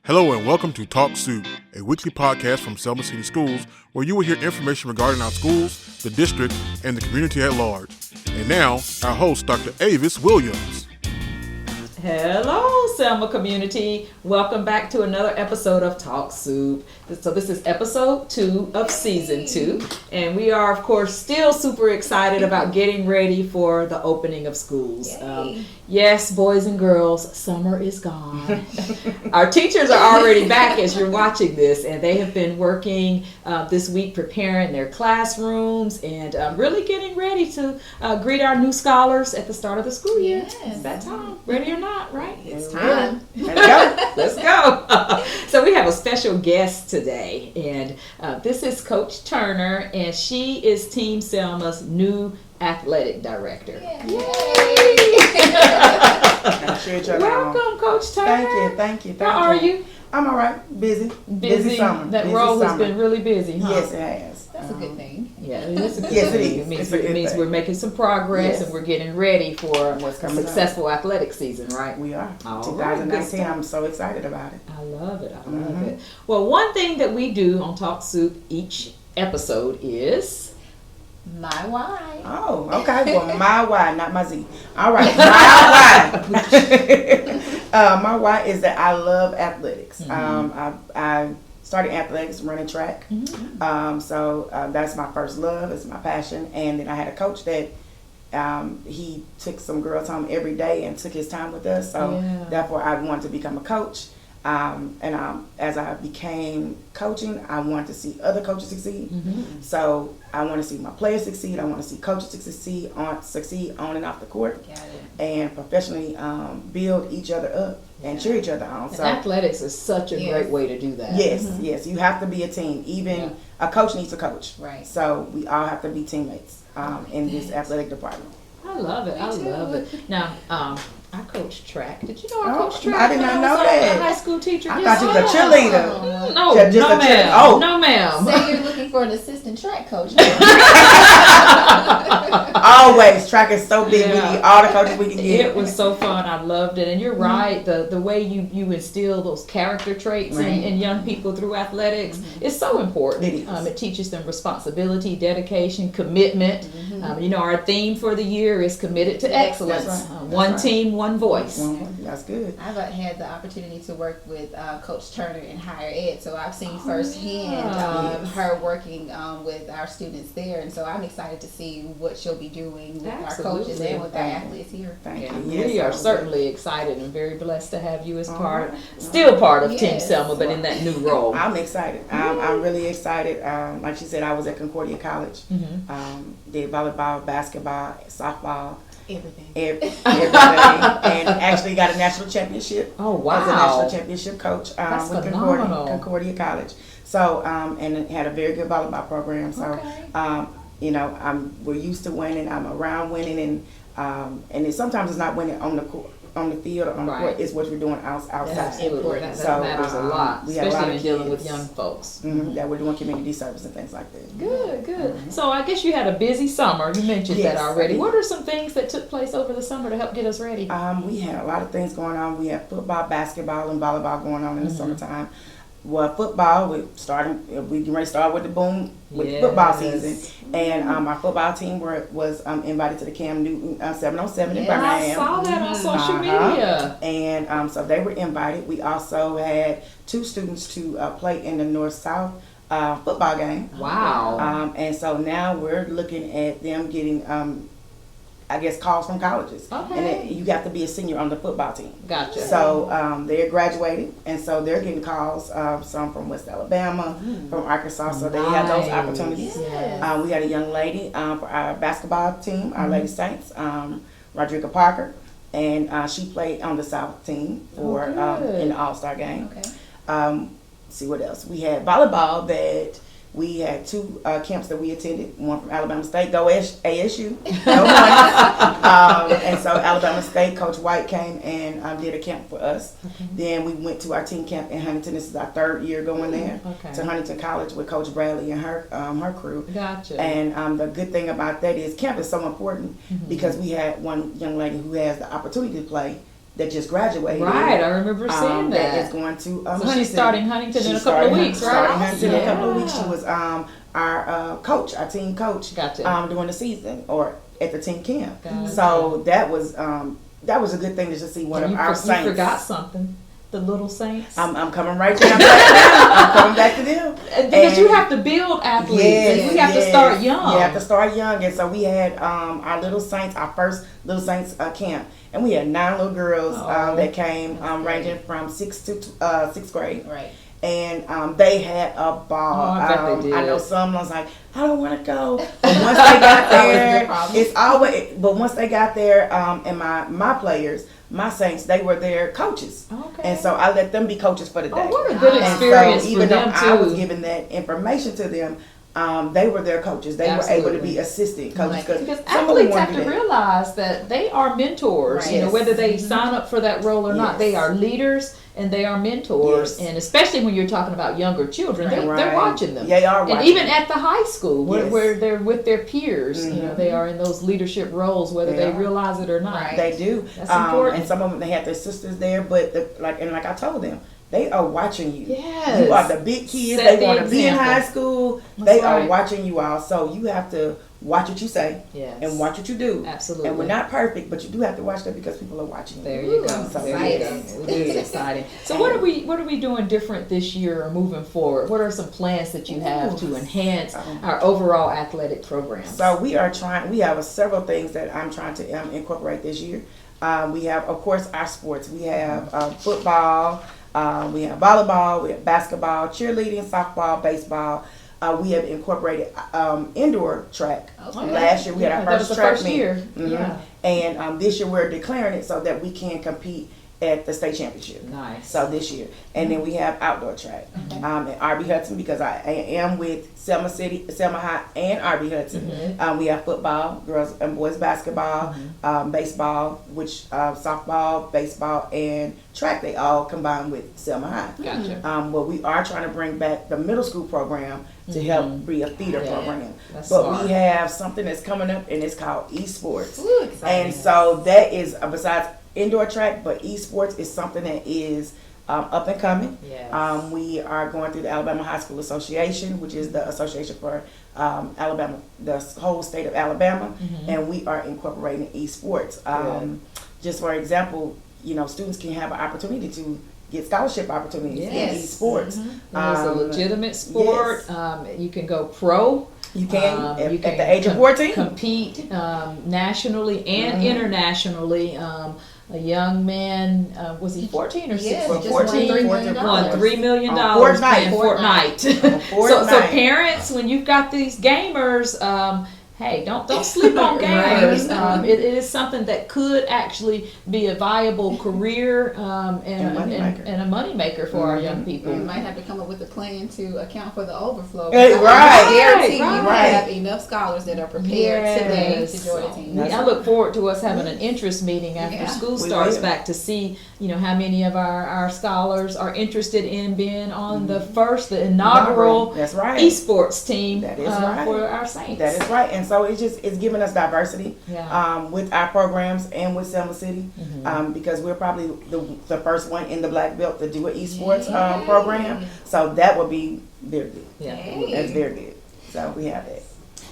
Hello and welcome to Talk Soup, a weekly podcast from Selma City Schools where you will hear information regarding our schools, the district, and the community at large. And now, our host, Dr. Avis Williams. Hello, Selma community. Welcome back to another episode of Talk Soup. So this is episode 2 of season 2. And we are, of course, still super excited about getting ready for the opening of schools. Yes, boys and girls, summer is gone. Our teachers are already back as you're watching this, and they have been working this week preparing their classrooms and really getting ready to greet our new scholars at the start of the school year. Yes. It's that time. Ready or not, right? It's time. Let's go. Let's go. So we have a special guest today, and this is Coach Turner, and she is Team Selma's new athletic director. Yay! Welcome, Coach Turner. Thank you. How are you? I'm all right. Busy summer. That busy role has summer. been really busy, huh? Yes, it has. That's a good thing. Yeah, it's a good Yes, it thing. is. It means, It's a good it means thing. we're making some progress, Yes. and we're getting ready for What's a coming up. successful athletic season, right? We are. All right, good 2019. stuff. I'm so excited about it. I love it. I love it. Well, one thing that we do on Talk Soup each episode is My why. Oh, okay. Well, my why, not my Z. All right. My why. My why is that I love athletics. I started athletics running track. So that's my first love. It's my passion. And then I had a coach that he took some girls home every day and took his time with us. So therefore, I wanted to become a coach. As I became coaching, I wanted to see other coaches succeed. So I want to see my players succeed. I want to see coaches succeed on and off the court, and professionally build each other up and cheer each other on. and So athletics is such a great way to do that. yes, you have to be a team. Even a coach needs a coach. Right. So we all have to be teammates in this athletic department. I love it. I love it. Now, I coach track. Did you know I Oh, coach track? I did when not was know a that. high school teacher. I Yes, thought you was a I cheerleader. am. No, Just no a ma'am. oh. No ma'am. So you're looking for an assistant track coach. Always. Track is so big. Yeah. We need all the coaches we can get. It was so fun. I loved it. And you're right. The way you instill those character traits in young people through athletics is so important. It is. It teaches them responsibility, dedication, commitment. Our theme for the year is committed to excellence. That's right. One That's team, one voice. That's good. I've had the opportunity to work with Coach Turner in higher ed, so I've seen firsthand her working with our students there, and so I'm excited to see what she'll be doing with our coaches and with our athletes here. Thank Yeah, you. we Yes, are so certainly excited and very blessed to have you as right. still part of Team Yes. Selma, but in that new role. I'm excited. I'm really excited. Like she said, I was at Concordia College. Did volleyball, basketball, softball, Everything. everything, and actually got a national championship. Oh, Was a wow. national championship coach That's with phenomenal. Concordia College. So and had a very good volleyball program. So we're used to winning. I'm around winning, and sometimes it's not winning on the court, on the field or on the court. It's what we're doing outside. Absolutely. That So, matters a lot, we had a lot especially of in dealing with kids. young folks. That we're doing community service and things like that. Good. So I guess you had a busy summer. You mentioned Yes, that already. I did. What are some things that took place over the summer to help get us ready? We had a lot of things going on. We had football, basketball, and volleyball going on in the summertime. Well, football, we getting ready to start with the boom with football season, and our football team was invited to the Cam Newton 707 in I Birmingham. saw that on social media. And so they were invited. We also had 2 students to play in the North-South football game. Wow. And so now we're looking at them getting, calls from colleges. Okay. And you have to be a senior on the football team. Gotcha. So they're graduated, and so they're getting calls, some from West Alabama, from Arkansas, so they have those Nice. opportunities. Yes. We had a young lady for our basketball team, Our Lady Saints, Rodriguez Parker, and she played on the South team for good. in the All-Star game. Okay. See what else? We had volleyball that we had 2 camps that we attended. One from Alabama State, go ASU. No Hornets. And so Alabama State, Coach White came and did a camp for us. Then we went to our team camp in Huntington. This is our 3rd year going there to Huntington College with Coach Bradley and her crew. Gotcha. And the good thing about that is camp is so important because we had one young lady who has the opportunity to play that just graduated. Right, I remember seeing that. That is going to So Huntington. she's starting Huntington in a couple of weeks, right? Starting Huntington in a couple of Yeah. weeks. She was our coach, our team coach, Gotcha. during the season or at the team camp. Gotcha. So that was a good thing to just see one And of our saints. You forgot something. The little saints. I'm coming right down back to them. I'm coming back to them. Because you have to build athletes. And we have to start young. You have to start young. And so we had our little saints, our first little saints camp. And we had 9 little girls that came ranging from 6th to 6th grade. Right. And they had a ball. I bet they did. I know some was like, I don't want to go. But once they got there, it's always. But once they got there, and my players, my saints, they were their coaches. Okay. And so I let them be coaches for the day. Oh, what a good And experience so for even though them I was too. giving that information to them, they were their coaches. They Absolutely. were able to be assistant coaches. Because some of them athletes have wanted to that. realize that they are mentors. Right. You know, Yes. whether they sign up for that role or not, Yes. they are leaders and they are mentors. Yes. And especially when you're talking about younger children, they're Right. watching them. They are watching. And even at the high school, where, Yes. where they're with their peers, you know, they are in those leadership roles, whether They they are. realize it or not. Right. They do. That's important. And some of them, they have their sisters there, but like I told them, they are watching you. Yes. You are the big kids. Set They the want to be in example. high school. That's They right. are watching you all. So you have to watch what you say Yes. and watch what you do. Absolutely. And we're not perfect, but you do have to watch that because people are watching you. There you go. So There you go. exciting. It is exciting. So what are we doing different this year or moving forward? What are some plans that you have to enhance our overall athletic program? So we have several things that I'm trying to incorporate this year. We have, of course, our sports. We have football, we have volleyball, we have basketball, cheerleading, softball, baseball. We have incorporated indoor track. Okay. Last year we had Yeah, our that was first the track first meet. year. Mhm. Yeah. And this year we're declaring it so that we can compete at the state championship. Nice. So this year, and then we have outdoor track at RB Hudson because I am with Selma High, and RB Hudson. We have football, girls and boys basketball, baseball, which softball, baseball, and track. They all combine with Selma High. Gotcha. But we are trying to bring back the middle school program to help be a feeder Yeah, program. that's But smart. we have something that's coming up, and it's called esports. Ooh, exciting. And so that is besides indoor track, but esports is something that is up and coming. Yes. We are going through the Alabama High School Association, which is the association for Alabama, the whole state of Alabama, and we are incorporating esports. Just for example, students can have an opportunity to get scholarship opportunities Yes. in esports. And it's a legitimate sport. You can go pro. You can, You at the age of 14. compete nationally and internationally. A young man, was he 14 or Yes, 16? just 14, won $3 million. won $3 million On Fortnite. playing Fortnite. So Fortnite. parents, when you've got these gamers, hey, don't sleep on gamers. It is something that could actually be a viable career and a moneymaker for our young people. We might have to come up with a plan to account for the overflow. Hey, I right, guarantee you right. have enough scholars that are prepared today to join the team. I look forward to us having an interest meeting after Yeah. school We starts will. back to see, how many of our scholars are interested in being on the inaugural That's right. esports team That is right. for our Saints. That is right, and so it's giving us diversity Yeah. with our programs and with Selma City because we're probably the first one in the Black Belt to do an esports program. So that would be very good. Yeah. That's very good. So we have that.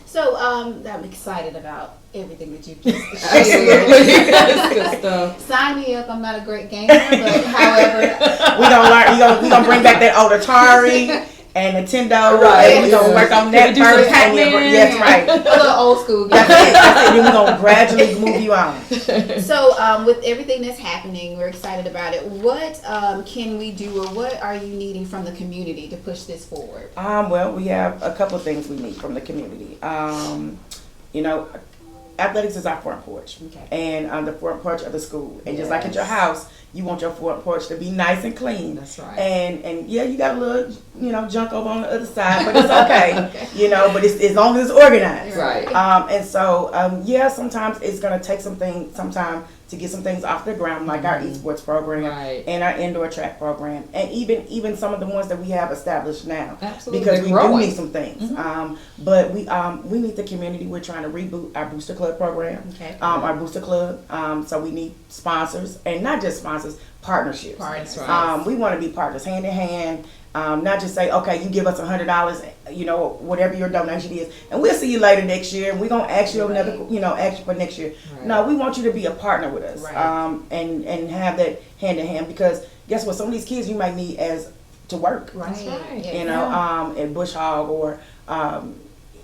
So I'm excited about everything that you just Absolutely. shared. That's good stuff. Sign me up. I'm not a great gamer, but however, We gonna learn. We gonna bring back that old Atari and Nintendo. Right. And we gonna work on Can that we do some first. And then, Pac-Man? yes, right. a little old school game. That's it. Then we're gonna gradually move you on. So, with everything that's happening, we're excited about it. What can we do, or what are you needing from the community to push this forward? Well, we have a couple of things we need from the community. Athletics is our front porch, and the front porch of the school. And just like at your house, you want your front porch to be nice and clean. That's right. And yeah, you got a little junk over on the other side, but it's okay. But it's as long as it's organized. Right. And so sometimes it's gonna take some time to get some things off the ground, like our esports program and our indoor track program, and even some of the ones that we have established now. Absolutely. Because They're growing. do need some things. But we need the community. We're trying to reboot our Booster Club program, our Booster Club. So we need sponsors, and not just sponsors, partnerships. That's right. We want to be partners, hand in hand. Not just say, okay, you give us $100, whatever your donation is, and we'll see you later next year, and we're gonna ask you another, ask you for next year. Right. No, we want you to be a partner with us, and have that hand in hand, because guess what? Some of these kids you might need as to work, That's right. at Bush Hog or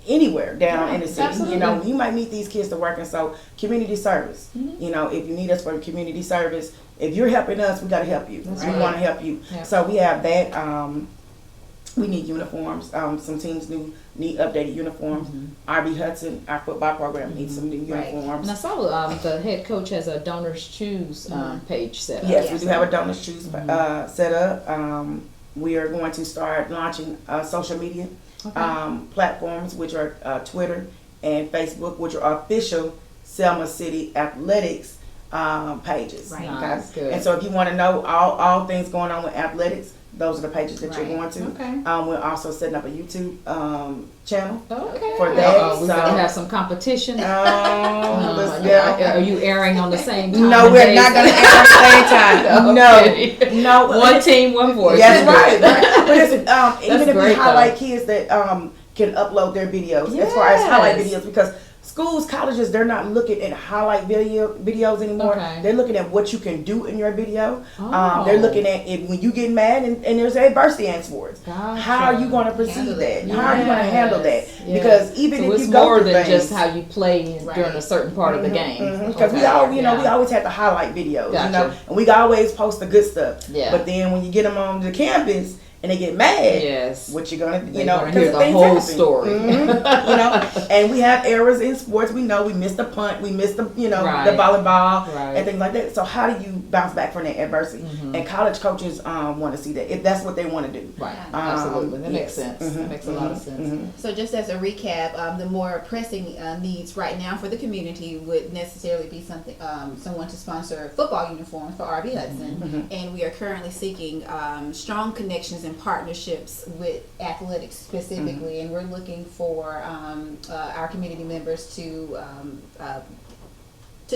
anywhere down in the city. Absolutely. You might need these kids to work, and so community service. If you need us for community service. If you're helping us, we got to help you. That's we right. want to help you. Yeah. So we have that. We need uniforms. Some teams need updated uniforms. RB Hudson, our football program, needs some new uniforms. And I saw the head coach has a Donors Choose page set up. Yes, we do have a Donors Choose set up. We are going to start launching social media platforms, which are Twitter and Facebook, which are official Selma City Athletics pages. Right. Okay? That's good. And so if you want to know all things going on with athletics, those are the pages that you're going to. Okay. We're also setting up a YouTube channel Okay. for that. We're gonna have some competition. Are you airing on the same time? No, we're not going to air at the same time. Okay. No. One team, one voice. That's right. But it's, even if we great, highlight kids that can upload their videos, as far as highlight videos, because schools, colleges, they're not looking at highlight videos anymore. Okay. They're looking at what you can do in your video. Oh. They're looking at when you get mad and there's adversity in sports. Gotcha. How are you going to proceed that? How are you going to handle that? Yes. Because even if it's you go more through than things, just how you play during a certain part of the game. because we always have to highlight videos, Gotcha. and we always post the good stuff. Yeah. But then when you get them on the campus and they get mad, Yes. what you gonna, They're gonna hear the things whole happen. story. And we have errors in sports. We know we missed the punt, we missed the the volleyball and things like that. So how do you bounce back from that adversity? And college coaches want to see that if that's what they want to do. Right. Absolutely. That makes sense. That makes a lot of sense. So just as a recap, the more pressing needs right now for the community would necessarily be someone to sponsor football uniforms for RB Hudson, and we are currently seeking strong connections and partnerships with athletics specifically, and we're looking for our community members to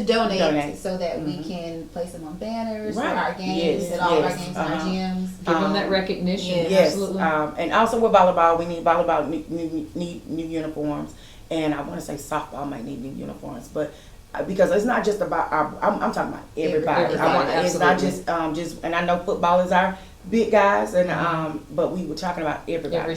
donate so that we can place them on banners for our games, at all of our games in our gyms. Give them that recognition. Yes, Absolutely. and also with volleyball, we need volleyball need new uniforms, and I want to say softball might need new uniforms, but because it's not just about I'm talking about everybody. It's not just and I know football is our big guys, and but we were talking about everybody. Every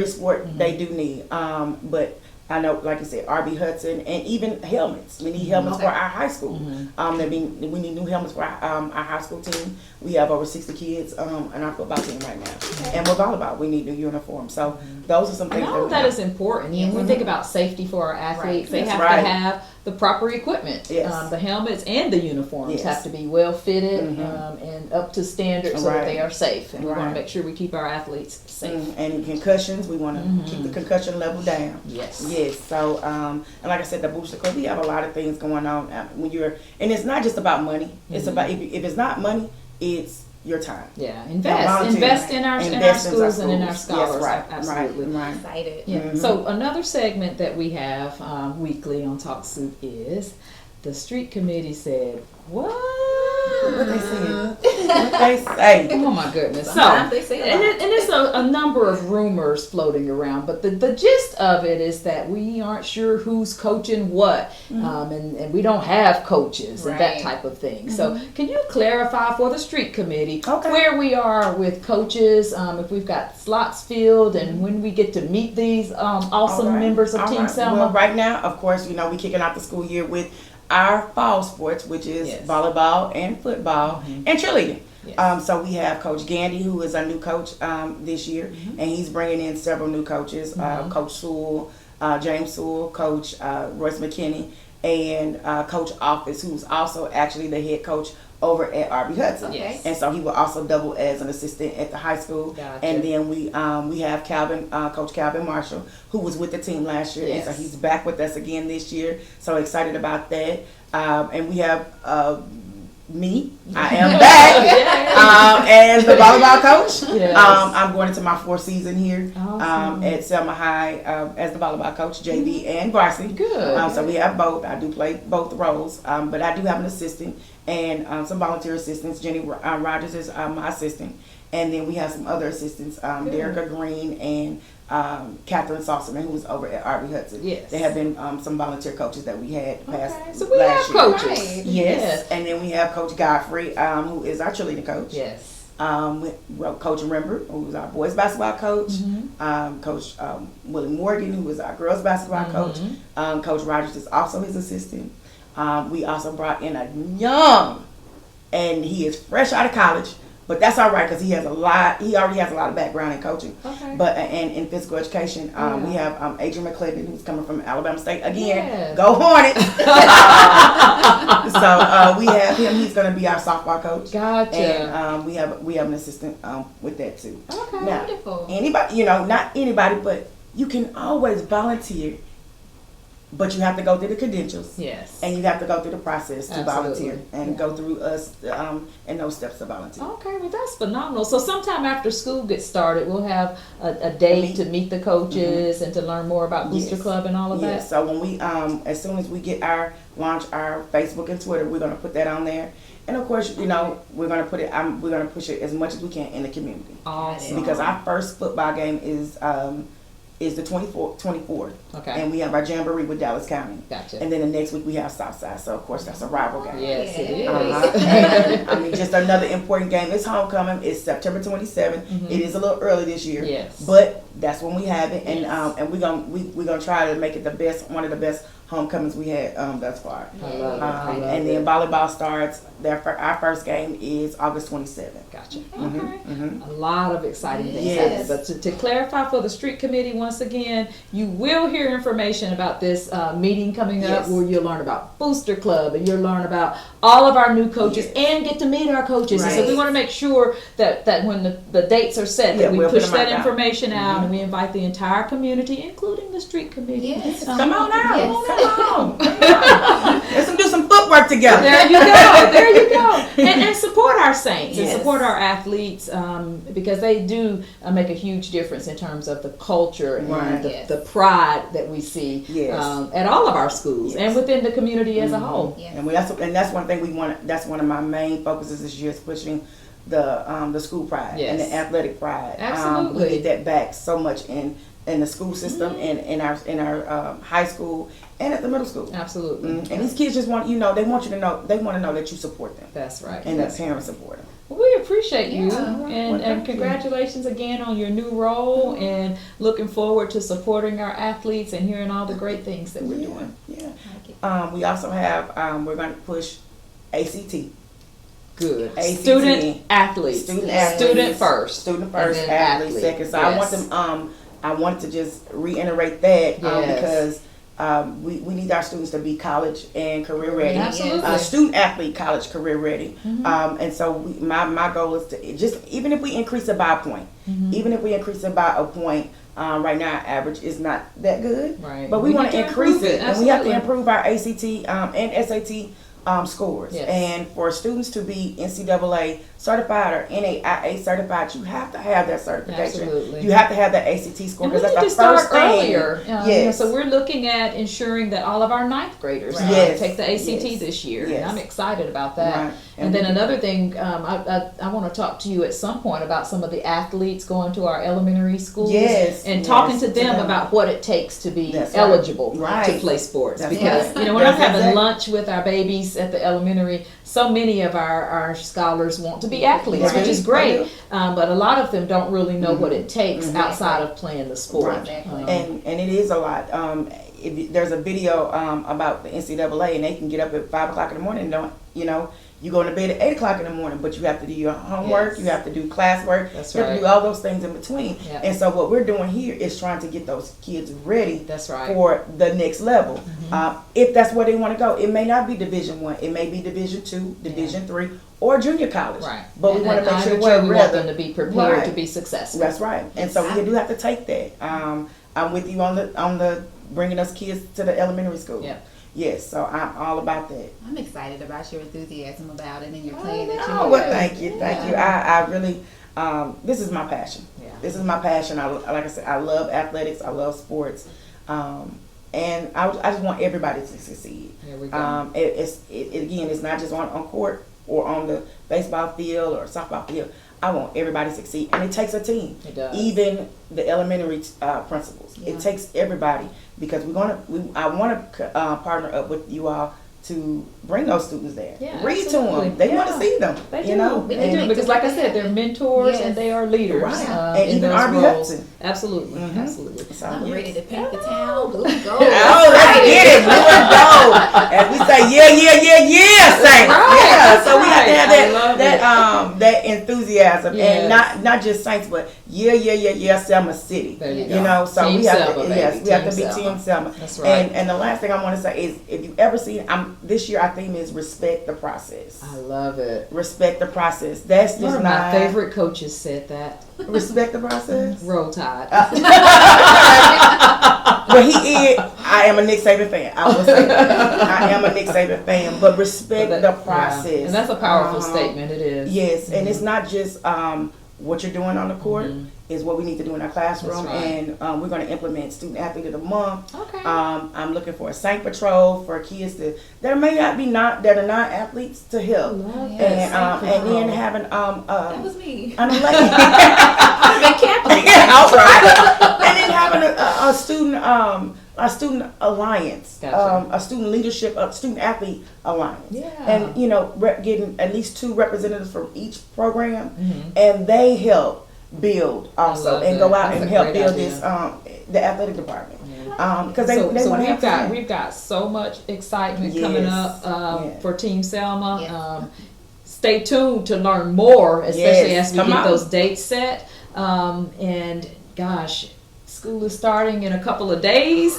sport they do need, but I know, like you said, RB Hudson, and even helmets. We need helmets for our high school. We need new helmets for our high school team. We have over 60 kids on our football team right now. And with volleyball, we need new uniforms. So those are some things. And all of that is important. When we think about safety for our athletes, they have to have the proper equipment. Yes. The helmets and the uniforms have to be well fitted and up to standard so that they are safe. And we want to make sure we keep our athletes safe. And concussions, we want to keep the concussion level down. Yes. Yes. So, and like I said, the Booster Club, we have a lot of things going on and it's not just about money. It's about, if it's not money, it's your time. Yeah, invest in our schools and in our scholars. Yes, Absolutely. Right. Excited. Yeah. So another segment that we have weekly on Talk Soup is the street committee said, what? What they say? Oh my goodness. Sometimes they say and there's a number of rumors floating around, but the gist of it is that we aren't sure who's coaching what, and we don't have coaches and that type of thing. So can you clarify for the street committee where we are with coaches, if we've got slots filled, and when we get to meet these awesome members of Team Selma? Well, right now, of course, we're kicking out the school year with our fall sports, which is volleyball and football and cheerleading. Yes. So we have Coach Gandy, who is our new coach this year, and he's bringing in several new coaches, Coach Sewell, James Sewell, Coach Royce McKinney, and Coach Office, who's also actually the head coach over at RB Hudson. Yes. And so he will also double as an assistant at the high school. Gotcha. And then we have Coach Calvin Marshall, who was with the team last year. Yes. And so he's back with us again this year. So excited about that. And we have me. I am back as the volleyball coach. Yes. I'm going into my 4th season here Awesome. at Selma High as the volleyball coach, JV and varsity. Good. So we have both. I do play both roles, but I do have an assistant and some volunteer assistants. Jenny Rogers is my assistant, and then we have some other assistants, Derica Green and Catherine Saucerman, who was over at RB Hudson. Yes. They have been some volunteer coaches that we had past So we have last year. coaches. Right. Yes. And then we have Coach Godfrey, who is our cheerleading coach. Yes. Coach Remember, who is our boys basketball coach. Coach Willie Morgan, who is our girls basketball coach. Coach Rogers is also his assistant. We also brought in a young, and he is fresh out of college, but that's all right because he already has a lot of background in coaching. Okay. But and in physical education, we have Adrian McClendon, who's coming from Alabama State again. Yes. Go Hornets! So we have him. He's going to be our softball coach. Gotcha. And we have an assistant with that too. Okay. Now, Wonderful. anybody, not anybody, but you can always volunteer. But you have to go through the credentials. Yes. And you have to go through the process to Absolutely. volunteer and go through us and those steps to volunteer. Okay, well that's phenomenal. So sometime after school gets started, we'll have a day to meet the coaches and to learn more about Booster Yes. Club and all of Yes. that. So when we as soon as we get launch our Facebook and Twitter, we're gonna put that on there. And of course, we're gonna put it. We're gonna push it as much as we can in the community Awesome. because our first football game is the 24th. Okay. And we have our jamboree with Dallas County. Gotcha. And then the next week we have Southside. So of course that's a rival game. Yes, it is. And, I mean, just another important game. It's homecoming. It's September 27th. It is a little early this year. Yes. But that's when we have it, and we're gonna try to make it one of the best homecomings we had thus far. I love it. I love And it. then volleyball starts. Our first game is August 27th. Gotcha. Mm-hmm. Okay. A lot of exciting things Yes. happening. But to clarify for the street committee, once again, you will hear information about this meeting coming up Yes. where you'll learn about Booster Club and you'll learn about all of our new coaches Yes. and get to meet our coaches. And so Right. we want to make sure that when the dates are set, Yeah, that we we'll put push them out that now. information out and we invite the entire community, including the street committee. Yes. Come on out. Yes. Come on. Let's do some footwork together. There you go. There you go. And support our saints and Yes. support our athletes because they do make a huge difference in terms of the culture and Right. the pride that we see Yes. at all of our schools Yes. and within the community as a whole. Yes. And that's one thing we want. That's one of my main focuses this year is pushing the school pride and Yes. the athletic pride. Absolutely. We need that back so much in the school system and in our high school and at the middle school. Absolutely. And these kids just want they want you to know that you support them That's right. and that parents support them. Well, we appreciate you Yeah. Well, and thank you. congratulations again on your new role and looking forward to supporting our athletes and hearing all the great things that we're doing. Yeah. We also have we're going to push ACT. Good. ACT. Student athletes. Student athletes. Student first. Student first, And then athlete athlete. second. So Yes. I want to just reiterate that Yes. because we need our students to be college and career ready. Absolutely. Student athlete, college career ready. And so my goal is to just even if we increase it by a point, right now our average is not that good, Right. but we want to increase it, and we have to Absolutely. improve our ACT and SAT scores. Yes. And for students to be NCAA certified or NAIA certified, you have to have that certification. Absolutely. You have to have that ACT score And we because need to that's the start first thing. earlier. Yes. So we're looking at ensuring that all of our ninth graders Right. Yes. take the ACT Yes. this year. Yes. And I'm excited about that. Right. And then another thing, I want to talk to you at some point about some of the athletes going to our elementary schools Yes. and Yes. talking to To them them. about what it takes to be That's right. eligible to Right. play sports. That's Because, right. when I'm That's having exactly. lunch with our babies at the elementary, so many of our scholars want to be athletes, Right. which is They great. do. But a lot of them don't really know what it takes outside of playing the sport. Right. Exactly. And it is a lot. There's a video about the NCAA, and they can get up at 5 o'clock in the morning and You go to bed at 8 o'clock in the morning, but you have to do your homework. Yes. You have to do classwork. That's you have right. to do all those things in between. Yep. And so what we're doing here is trying to get those kids ready That's right. for the next level. If that's where they want to go, it may not be Division 1. It may be Division 2, Division 3, or junior college. Right. But we want to make sure we we're want ready. them to be prepared Right. to be successful. That's right. And so we do have to take that. I'm with you on the bringing us kids to the elementary school. Yeah. Yes, so I'm all about that. I'm excited about your enthusiasm about it and your plan that you Oh, well, thank you. I really, this is my passion. Yeah. This is my passion. Like I said, I love athletics. I love sports. And I just want everybody to succeed. There we go. Again, it's not just on court or on the baseball field or softball field. I want everybody to succeed, and it takes a team. It does. Even the elementary principals. Yeah. It takes everybody, because I want to partner up with you all to bring those students there. Yeah, Read absolutely. to them. They want Yeah. to see them. They do. You know, They And- do, because like I said, they're mentors Yes. and they are leaders. Right. in And even those RB roles. Hudson. Absolutely. Mhm. Absolutely. So, I'm yes. ready to paint the town blue and gold. Oh, let's get it, blue and gold. As we say, yeah, Saints. Right, Yeah. So we have to right. I have love that enthusiasm, Yes. and not just Saints, but yeah, Selma City. There you You go. know, so Team we have Selma, to, baby. yes, we have to be Team Selma. Team Selma. That's right. And the last thing I want to say is, if you ever see, this year our theme is respect the process. I love it. Respect the process. That's One just of my favorite coaches said that. Respect the process. Roll Tide. But I am a Nick Saban fan. I will say that. I am a Nick Saban fan. But respect the process. Yeah. And that's a powerful Uh-huh. statement. It is. Yes, and it's not just what you're doing on the court. Mhm. Is what we need to do in our classroom. That's right. And we're going to implement Student Athlete of the Month. Okay. I'm looking for a Saint Patrol for kids that may not be that are not athletes to help. Love Yeah. that. And Saint and then Patrol. having That was me. I'm like, I've been camping. yeah, all right. And then having a student alliance, Gotcha. a student leadership, a student athlete alliance. Yeah. And getting at least 2 representatives from each program, Mhm. and they help build also, love and that. go out That's and a help great build idea. this the athletic department, Yeah. because they want to have we've got so much excitement Yes. coming up Yeah. for Team Selma. Yes. Stay tuned to learn more, especially Yes. as we Come get on. those dates set. And gosh, school is starting in a couple of days.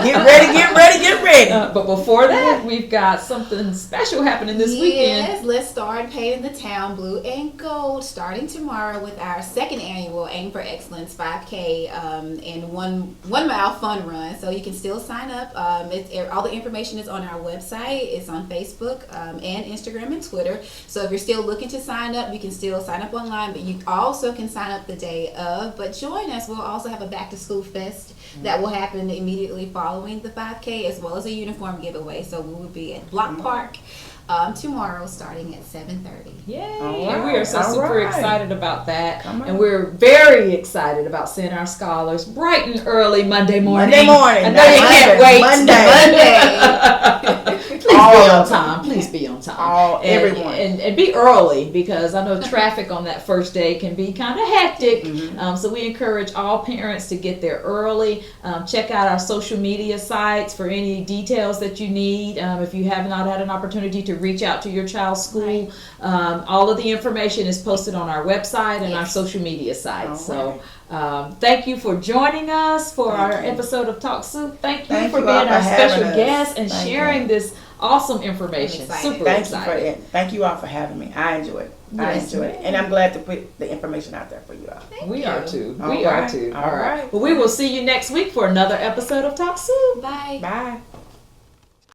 Get ready. But before that, we've got something special happening this weekend. Yes, let's start painting the town blue and gold starting tomorrow with our second annual Aim for Excellence 5K and 1 mile fun run. So you can still sign up. All the information is on our website. It's on Facebook and Instagram and Twitter. So if you're still looking to sign up, you can still sign up online, but you also can sign up the day of. But join us. We'll also have a back to school fest that will happen immediately following the 5K, as well as a uniform giveaway. So we will be at Block Park tomorrow starting at 7:30. Yay! All And we are so right, all super right. excited about that. Come on. And we're very excited about seeing our scholars bright and early Monday morning. Monday morning. I know you can't wait. Monday. Please All be of on them. time. Please be on time. And, Everyone. and be early, because I know traffic on that first day can be kind of hectic. Mm-hmm. So we encourage all parents to get there early. Check out our social media sites for any details that you need. If you have not had an opportunity to reach out to your child's school, all of the information is posted on our website and our social media sites. All So thank you for joining us for our you. episode of Talk Soup. Thank you Thank for you being all for our having special us. guest and Thank sharing you. this awesome information. Excited. Super Thank excited. you for it. Thank you all for having me. I enjoy it. I Yes, enjoy it, ma'am. and I'm glad to put the information out there for you all. We are too. All We are right. too. All All right. right. Well, we will see you next week for another episode of Talk Soup. Bye. Bye.